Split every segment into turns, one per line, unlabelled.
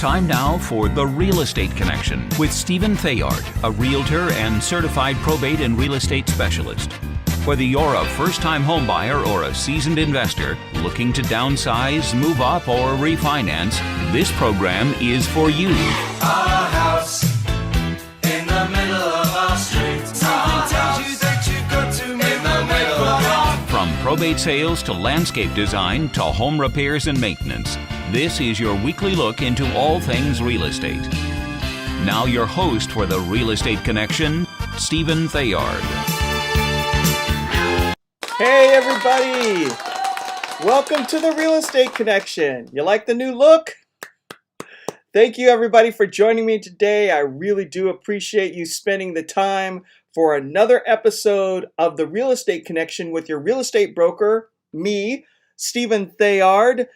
Time now for The Real Estate Connection with Stephen Theard, a realtor and certified probate and real estate specialist. Whether you're a first-time homebuyer or a seasoned investor looking to downsize, move up, or refinance, this program is for you.
Our house in the middle of our street. Something tells you that you've got to move in the middle of our...
From probate sales to landscape design to home repairs and maintenance, this is your weekly look into all things real estate. Now your host for The Real Estate Connection, Stephen Theard.
Hey everybody! Welcome to The Real Estate Connection. You like the new look? Thank you everybody for joining me today. I really do appreciate you spending the time for another episode of The Real Estate Connection with your real estate broker, me, Stephen Theard.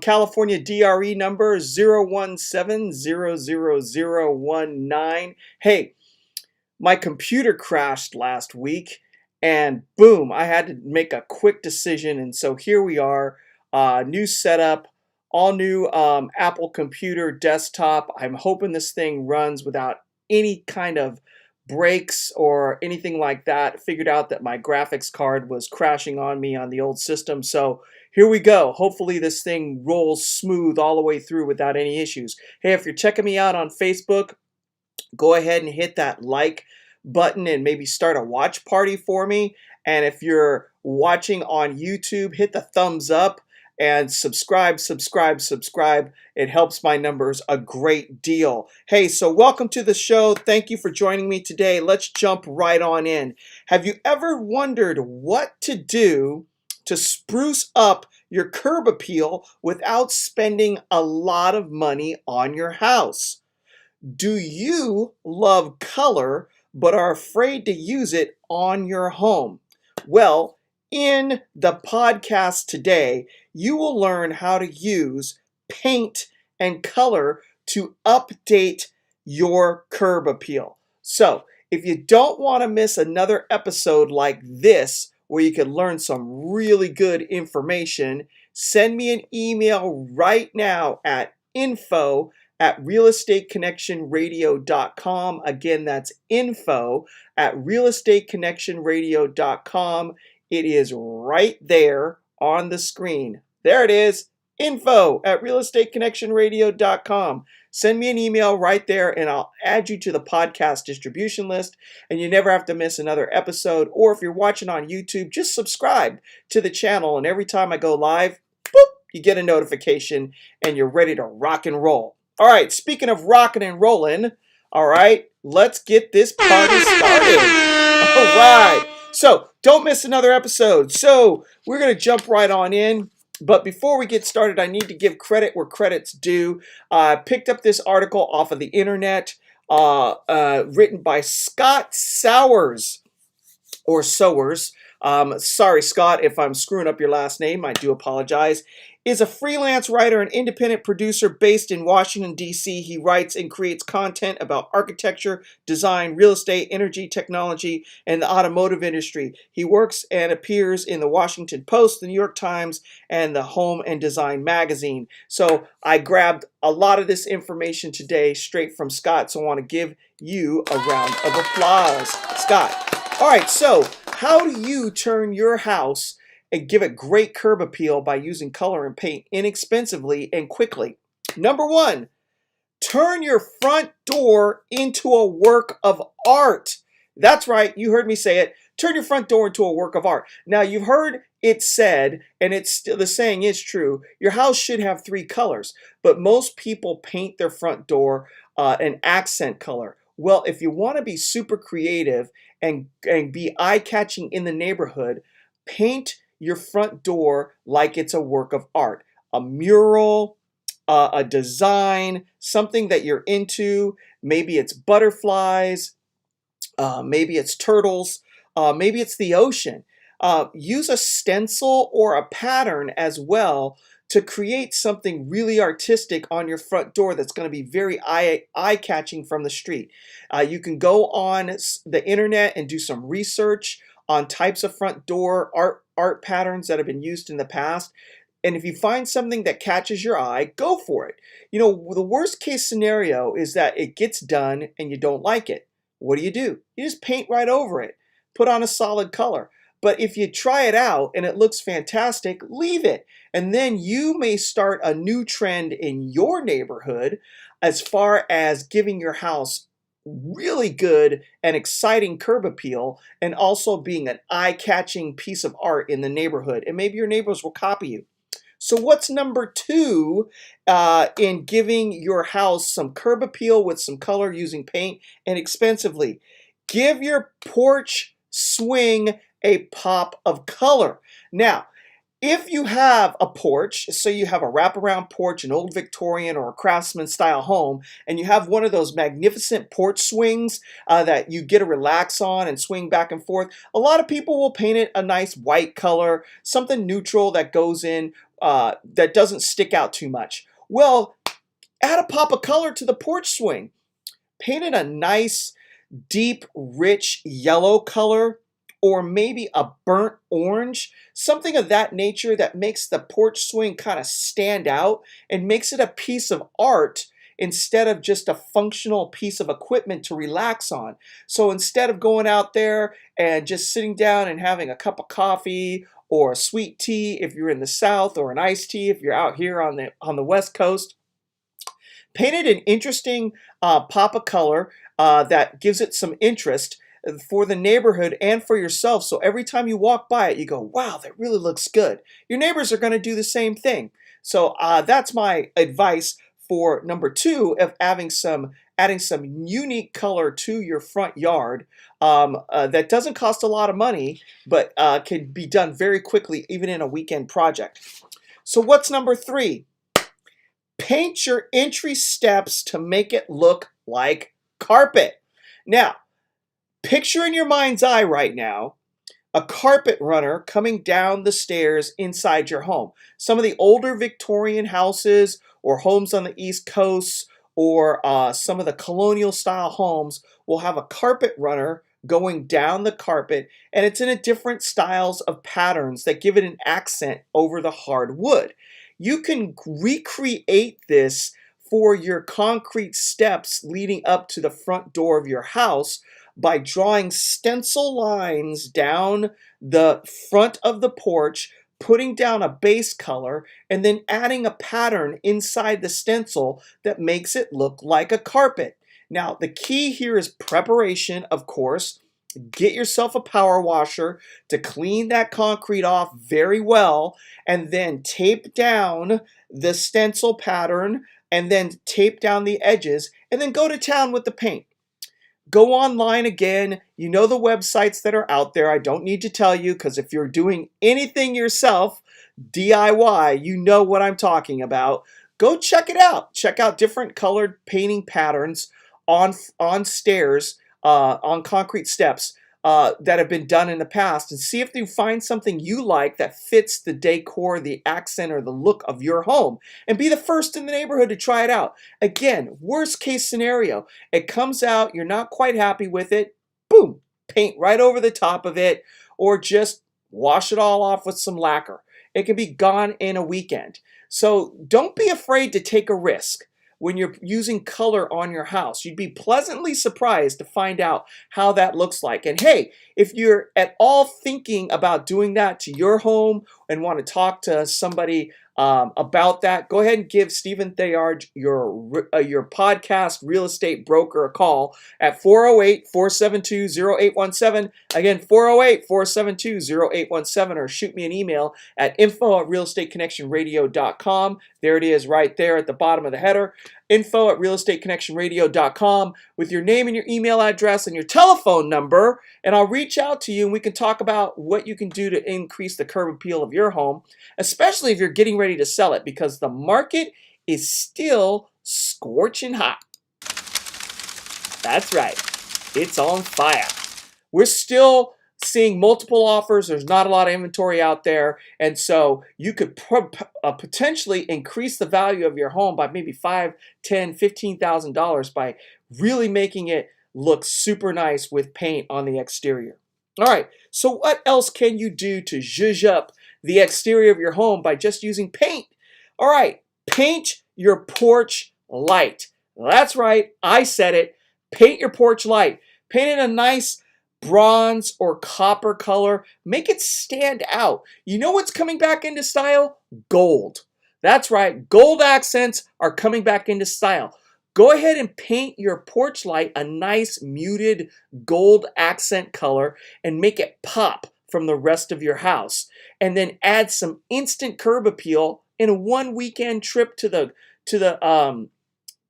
California DRE number 017000019. Hey, my computer crashed last week and boom, I had to make a quick decision. And so here we are, new setup, all new Apple computer desktop. I'm hoping this thing runs without any kind of breaks or anything like that. Figured out that my graphics card was crashing on me on the old system. So here we go. Hopefully this thing rolls smooth all the way through without any issues. Hey, if you're checking me out on Facebook, go ahead and hit that like button and maybe start a watch party for me. And if you're watching on YouTube, hit the thumbs up and subscribe. It helps my numbers a great deal. Hey, so welcome to the show. Thank you for joining me today. Let's jump right on in. Have you ever wondered what to do to spruce up your curb appeal without spending a lot of money on your house? Do you love color but are afraid to use it on your home? Well, in the podcast today, you will learn how to use paint and color to update your curb appeal. So, if you don't want to miss another episode like this, where you can learn some really good information, send me an email right now at info@realestateconnectionradio.com. Again, that's info@realestateconnectionradio.com. It is right there on the screen. There it is, info@realestateconnectionradio.com. Send me an email right there and I'll add you to the podcast distribution list and you never have to miss another episode. Or if you're watching on YouTube, just subscribe to the channel and every time I go live, boop, you get a notification and you're ready to rock and roll. All right, speaking of rocking and rolling, all right, let's get this party started. All right, so don't miss another episode. So we're going to jump right on in. But before we get started, I need to give credit where credit's due. I picked up this article off of the internet, written by Scott Sowers, or Sowers. Sorry, Scott, if I'm screwing up your last name, I do apologize. Is a freelance writer and independent producer based in Washington, D.C. He writes and creates content about architecture, design, real estate, energy, technology, and the automotive industry. He works and appears in the Washington Post, the New York Times, and the Home and Design magazine. So I grabbed a lot of this information today straight from Scott, so I want to give you a round of applause. Scott. All right, so how do you turn your house and give it great curb appeal by using color and paint inexpensively and quickly? Number one, turn your front door into a work of art. That's right, you heard me say it. Turn your front door into a work of art. Now, you've heard it said, and it's still, the saying is true, your house should have three colors, but most people paint their front door an accent color. Well, if you want to be super creative and be eye-catching in the neighborhood, paint your front door like it's a work of art. A mural, a design, something that you're into. Maybe it's butterflies, maybe it's turtles, maybe it's the ocean. Use a stencil or a pattern as well to create something really artistic on your front door that's going to be very eye-catching from the street. You can go on the internet and do some research on types of front door art patterns that have been used in the past. And if you find something that catches your eye, go for it. You know, the worst case scenario is that it gets done and you don't like it. What do? You just paint right over it, put on a solid color. But if you try it out and it looks fantastic, leave it. And then you may start a new trend in your neighborhood as far as giving your house really good and exciting curb appeal, and also being an eye-catching piece of art in the neighborhood. And maybe your neighbors will copy you. So what's number 2 in giving your house some curb appeal with some color using paint and expensively? Give your porch swing a pop of color. Now, if you have a porch, so you have a wraparound porch, an old Victorian or a craftsman style home, and you have one of those magnificent porch swings that you get to relax on and swing back and forth, a lot of people will paint it a nice white color, something neutral that goes in, that doesn't stick out too much. Well, add a pop of color to the porch swing. Paint it a nice, deep, rich yellow color, or maybe a burnt orange, something of that nature that makes the porch swing kind of stand out and makes it a piece of art instead of just a functional piece of equipment to relax on. So instead of going out there and just sitting down and having a cup of coffee or a sweet tea if you're in the South, or an iced tea if you're out here on the West Coast, paint it an interesting pop of color that gives it some interest for the neighborhood and for yourself. So every time you walk by it, you go, wow, that really looks good. Your neighbors are going to do the same thing. So that's my advice for number 2 of adding some unique color to your front yard that doesn't cost a lot of money, but can be done very quickly, even in a weekend project. So what's number 3? Paint your entry steps to make it look like carpet. Now, picture in your mind's eye right now a carpet runner coming down the stairs inside your home. Some of the older Victorian houses or homes on the East Coast, or some of the colonial style homes, will have a carpet runner going down the carpet, and it's in a different styles of patterns that give it an accent over the hard wood. You can recreate this for your concrete steps leading up to the front door of your house by drawing stencil lines down the front of the porch, putting down a base color, and then adding a pattern inside the stencil that makes it look like a carpet. Now, the key here is preparation, of course. Get yourself a power washer to clean that concrete off very well, and then tape down the stencil pattern, and then tape down the edges, and then go to town with the paint. Go online again. You know the websites that are out there. I don't need to tell you, because if you're doing anything yourself, DIY, you know what I'm talking about. Go check it out. Check out different colored painting patterns on stairs, on concrete steps that have been done in the past, and see if you find something you like that fits the decor, the accent, or the look of your home, and be the first in the neighborhood to try it out. Again, worst case scenario, it comes out, you're not quite happy with it, boom, paint right over the top of it, or just wash it all off with some lacquer. It can be gone in a weekend. So don't be afraid to take a risk when you're using color on your house. You'd be pleasantly surprised to find out how that looks like. And hey, if you're at all thinking about doing that to your home and want to talk to somebody about that, go ahead and give Stephen Theard, your podcast real estate broker, a call at 408-472-0817. Again, 408-472-0817, or shoot me an email at info@realestateconnectionradio.com. There it is right there at the bottom of the header. info@realestateconnectionradio.com with your name and your email address and your telephone number, and I'll reach out to you and we can talk about what you can do to increase the curb appeal of your home, especially if you're getting ready to sell it, because the market is still scorching hot. That's right. It's on fire. We're still seeing multiple offers. There's not a lot of inventory out there, and so you could potentially increase the value of your home by maybe $5,000, $10,000, $15,000 by really making it look super nice with paint on the exterior. All right, so what else can you do to zhuzh up the exterior of your home by just using paint. All right, paint your porch light. That's right, I said it. Paint your porch light. Paint it a nice bronze or copper color. Make it stand out. You know what's coming back into style? Gold. That's right, gold accents are coming back into style. Go ahead and paint your porch light a nice muted gold accent color and make it pop from the rest of your house. And then add some instant curb appeal in a one weekend trip to the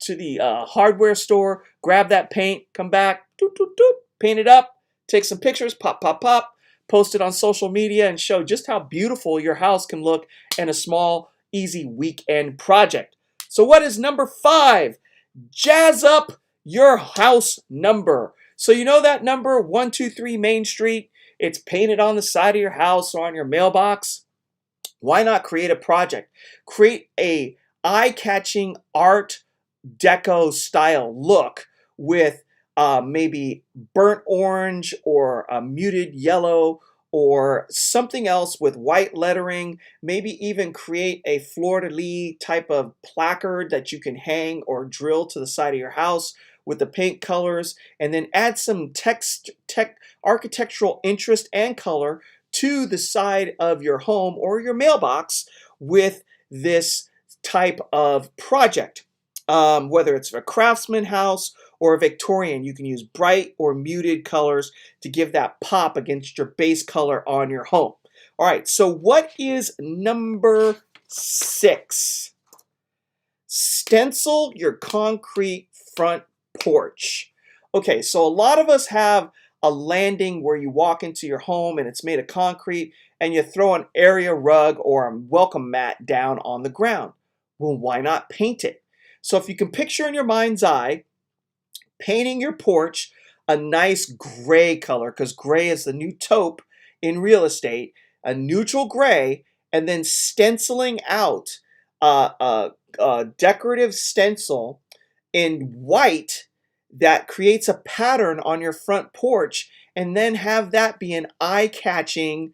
hardware store. Grab that paint, come back, doot, doot, doot, paint it up, take some pictures, pop, pop, pop, post it on social media and show just how beautiful your house can look in a small, easy weekend project. So what is number 5? Jazz up your house number. So you know that number 123 Main Street? It's painted on the side of your house or on your mailbox. Why not create a project? Create a eye-catching art deco style look with maybe burnt orange or a muted yellow or something else with white lettering. Maybe even create a fleur-de-lis type of placard that you can hang or drill to the side of your house with the paint colors, and then add some architectural interest and color to the side of your home or your mailbox with this type of project. Whether it's a craftsman house or a Victorian, you can use bright or muted colors to give that pop against your base color on your home. All right, so what is number 6? Stencil your concrete front porch. Okay, so a lot of us have a landing where you walk into your home and it's made of concrete and you throw an area rug or a welcome mat down on the ground. Well, why not paint it? So if you can picture in your mind's eye, painting your porch a nice gray color, because gray is the new taupe in real estate, a neutral gray, and then stenciling out a decorative stencil in white that creates a pattern on your front porch, and then have that be an eye-catching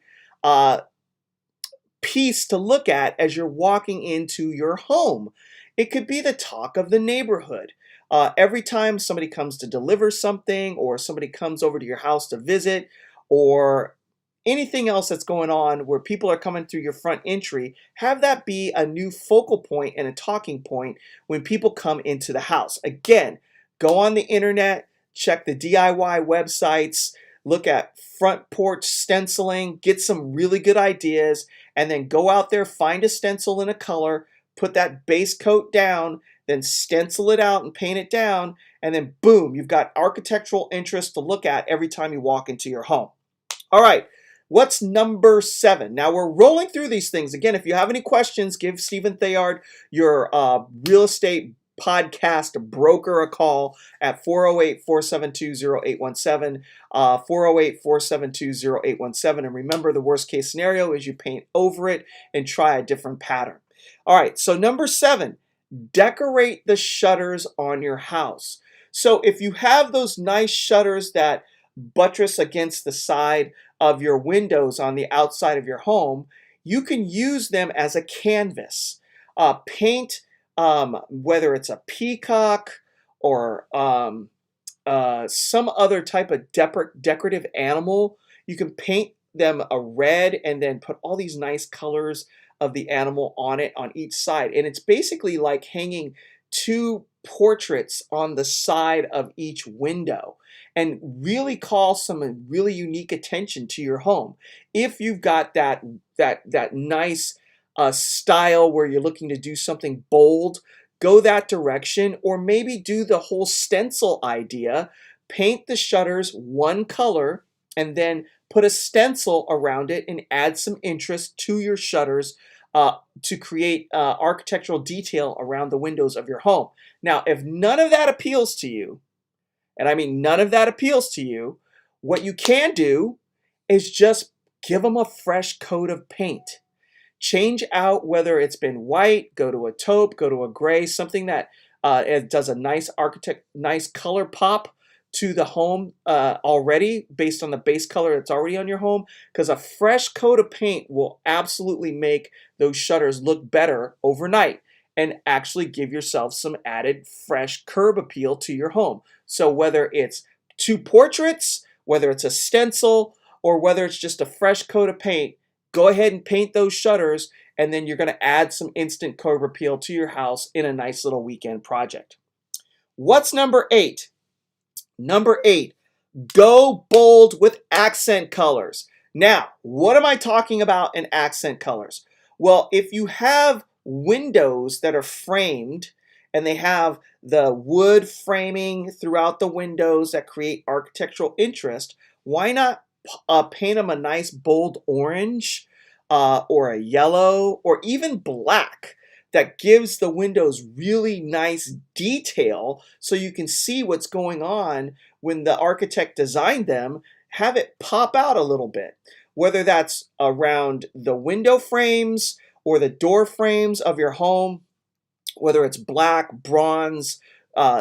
piece to look at as you're walking into your home. It could be the talk of the neighborhood. Every time somebody comes to deliver something, or somebody comes over to your house to visit, or anything else that's going on where people are coming through your front entry, have that be a new focal point and a talking point when people come into the house. Again, go on the internet, check the DIY websites, look at front porch stenciling, get some really good ideas, and then go out there, find a stencil in a color, put that base coat down, then stencil it out and paint it down, and then boom, you've got architectural interest to look at every time you walk into your home. All right, what's number 7? Now we're rolling through these things. Again, if you have any questions, give Stephen Theard, your real estate podcast broker, a call at 408-472-0817, 408-472-0817. And remember, the worst case scenario is you paint over it and try a different pattern. All right, so number 7, decorate the shutters on your house. So if you have those nice shutters that buttress against the side of your windows on the outside of your home, you can use them as a canvas. Paint, whether it's a peacock or some other type of decorative animal, you can paint them a red and then put all these nice colors of the animal on it on each side. And it's basically like hanging 2 portraits on the side of each window, and really call some really unique attention to your home. If you've got that nice style where you're looking to do something bold, go that direction, or maybe do the whole stencil idea. Paint the shutters one color and then put a stencil around it and add some interest to your shutters to create architectural detail around the windows of your home. Now, if none of that appeals to you, and I mean none of that appeals to you, what you can do is just give them a fresh coat of paint. Change out whether it's been white, go to a taupe, go to a gray, something that it does a nice color pop. to the home already based on the base color that's already on your home, because a fresh coat of paint will absolutely make those shutters look better overnight and actually give yourself some added fresh curb appeal to your home. So whether it's two portraits, whether it's a stencil, or whether it's just a fresh coat of paint, go ahead and paint those shutters, and then you're going to add some instant curb appeal to your house in a nice little weekend project. What's number 8? Number 8, go bold with accent colors. Now, what am I talking about in accent colors? Well, if you have windows that are framed and they have the wood framing throughout the windows that create architectural interest, why not paint them a nice bold orange or a yellow or even black that gives the windows really nice detail so you can see what's going on when the architect designed them. Have it pop out a little bit, whether that's around the window frames or the door frames of your home, whether it's black, bronze,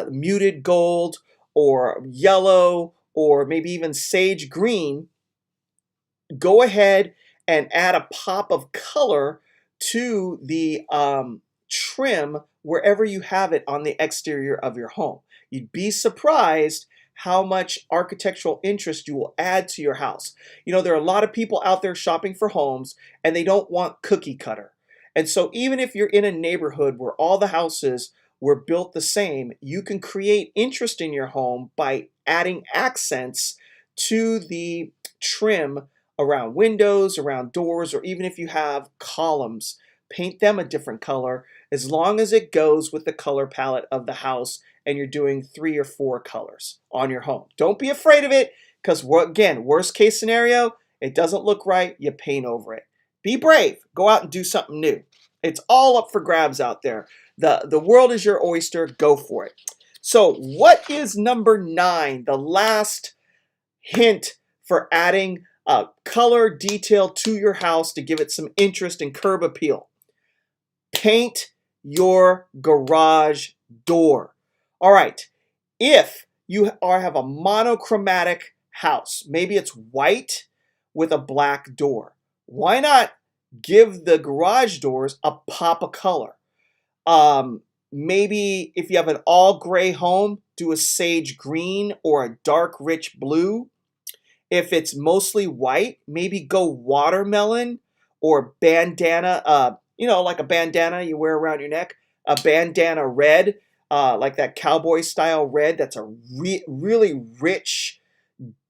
muted gold, or yellow, or maybe even sage green. Go ahead and add a pop of color to the trim wherever you have it on the exterior of your home. You'd be surprised how much architectural interest you will add to your house. You know, there are a lot of people out there shopping for homes and they don't want cookie cutter. And so even if you're in a neighborhood where all the houses were built the same, you can create interest in your home by adding accents to the trim around windows, around doors, or even if you have columns, paint them a different color as long as it goes with the color palette of the house and you're doing 3 or 4 colors on your home. Don't be afraid of it, because again, worst case scenario, it doesn't look right, you paint over it. Be brave. Go out and do something new. It's all up for grabs out there. The world is your oyster. Go for it. So what is number 9, the last hint for adding color detail to your house to give it some interest and curb appeal? Paint your garage door. All right, if you have a monochromatic house, maybe it's white with a black door, why not give the garage doors a pop of color? Maybe if you have an all gray home, do a sage green or a dark rich blue. If it's mostly white, maybe go watermelon or bandana, like a bandana you wear around your neck, a bandana red, like that cowboy style red. That's a really rich,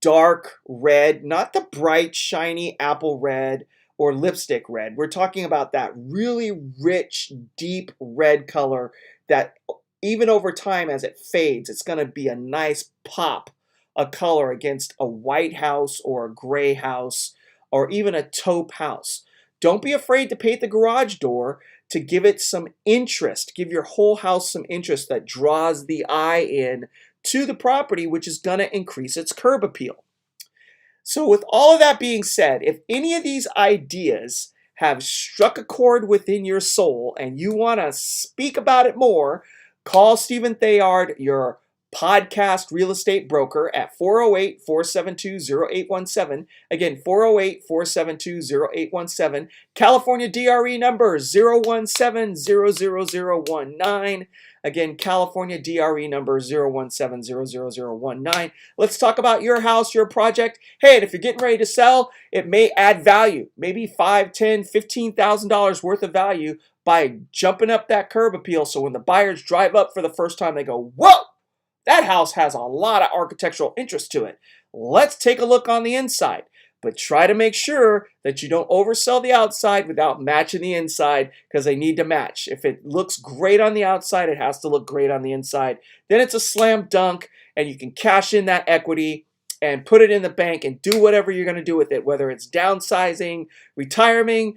dark red, not the bright, shiny apple red or lipstick red. We're talking about that really rich, deep red color that even over time as it fades, it's going to be a nice pop of color against a white house or a gray house or even a taupe house. Don't be afraid to paint the garage door to give it some interest, give your whole house some interest that draws the eye in to the property, which is going to increase its curb appeal. So with all of that being said, if any of these ideas have struck a chord within your soul and you want to speak about it more, call Stephen Theard, your podcast real estate broker, at 408-472-0817. Again, 408-472-0817. California DRE number 017-00019. Again, California DRE number 017-00019. Let's talk about your house, your project. Hey, and if you're getting ready to sell, it may add value, maybe $5,000, $10,000, $15,000 worth of value by jumping up that curb appeal. So when the buyers drive up for the first time, they go, whoa, that house has a lot of architectural interest to it. Let's take a look on the inside. But try to make sure that you don't oversell the outside without matching the inside, because they need to match. If it looks great on the outside, it has to look great on the inside. Then it's a slam dunk, and you can cash in that equity and put it in the bank and do whatever you're going to do with it, whether it's downsizing, retiring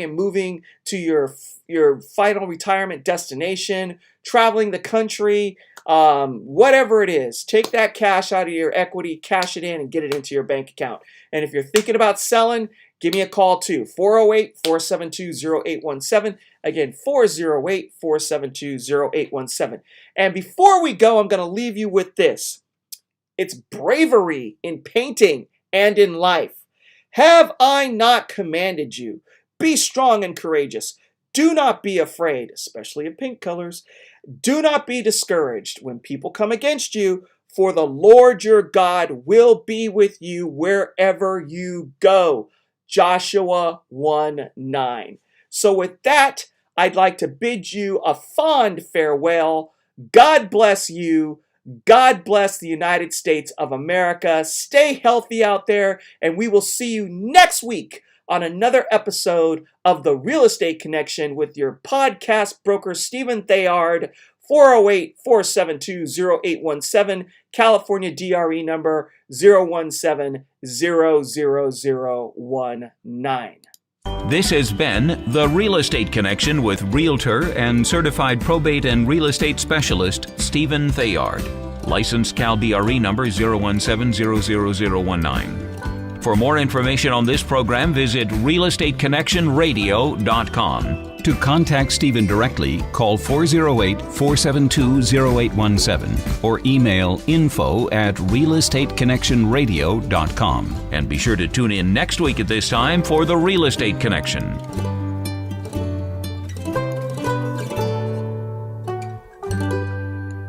and moving to your final retirement destination, traveling the country, whatever it is. Take that cash out of your equity, cash it in, and get it into your bank account. And if you're thinking about selling, give me a call too, 408-472-0817. Again, 408-472-0817. And before we go, I'm going to leave you with this. It's bravery in painting and in life. Have I not commanded you? Be strong and courageous. Do not be afraid, especially of pink colors. Do not be discouraged when people come against you, for the Lord your God will be with you wherever you go. Joshua 1:9. So with that, I'd like to bid you a fond farewell. God bless you. God bless the United States of America. Stay healthy out there, and we will see you next week on another episode of The Real Estate Connection with your podcast broker, Stephen Theard, 408-472-0817, California DRE number 017-00019.
This has been The Real Estate Connection with Realtor and Certified Probate and Real Estate Specialist Stephen Theard. Licensed Cal DRE number 017-00019. For more information on this program, visit realestateconnectionradio.com. To contact Stephen directly, call 408-472-0817 or email info@realestateconnectionradio.com. And be sure to tune in next week at this time for The Real Estate Connection.